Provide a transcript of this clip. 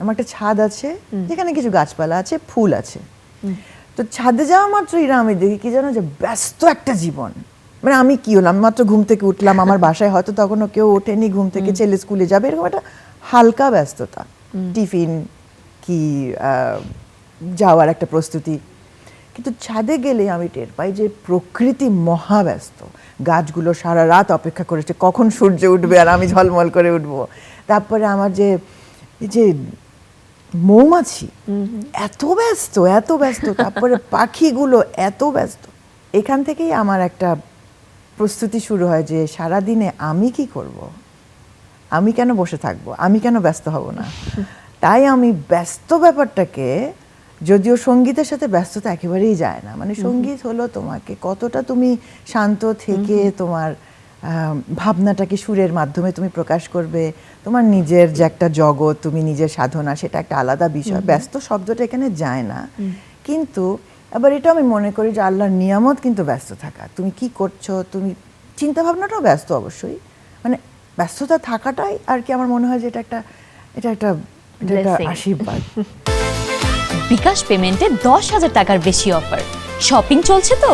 আমার একটা ছাদ আছে যেখানে কিছু গাছপালা আছে, ফুল আছে। তো ছাদে যাওয়া মাত্রই না আমি দেখি কি জানো, যে ব্যস্ত একটা জীবন। মানে আমি কি হলাম, মাত্র ঘুম থেকে উঠলাম, আমার বাসায় হয়তো তখনও কেউ ওঠেনি ঘুম থেকে, ছেলে স্কুলে যাবে, এরকম একটা হালকা ব্যস্ততা, টিফিন কি যাওয়ার একটা প্রস্তুতি। কিন্তু ছাদে গেলে আমি টের পাই যে প্রকৃতি মহাব্যস্ত। গাছগুলো সারা রাত অপেক্ষা করেছে কখন সূর্য উঠবে আর আমি ঝলমল করে উঠবো। তারপরে আমার যে এই যে মৌমাছি এত ব্যস্ত এত ব্যস্ত, তারপরে পাখিগুলো এত ব্যস্ত। এখান থেকেই আমার একটা প্রস্তুতি শুরু হয় যে সারাদিনে আমি কি করব, আমি কেন বসে থাকবো, আমি কেন ব্যস্ত হব না। তাই আমি ব্যস্ত ব্যাপারটাকে, যদিও সঙ্গীতের সাথে ব্যস্ততা একেবারেই যায় না, মানে সঙ্গীত হলো তোমাকে কতটা তুমি শান্ত থেকে তোমার ভাবনাটাকে সুরের মাধ্যমে তুমি প্রকাশ করবে, তোমার নিজের যে একটা জগৎ, তুমি নিজের সাধনা, সেটা একটা আলাদা বিষয়। ব্যস্ত শব্দটা এখানে যায় না। কিন্তু আবার এটা আমি মনে করি যে আল্লাহর নিয়ামত কিন্তু ব্যস্ত থাকা। তুমি কি করছো, তুমি চিন্তা ভাবনাটাও ব্যস্ত অবশ্যই, মানে ব্যস্ততা থাকাটাই আর কি আমার মনে হয় যে এটা একটা আশীর্বাদ। বিকাশ পেমেন্টে 10,000 টাকার বেশি অফার, শপিং চলছে তো।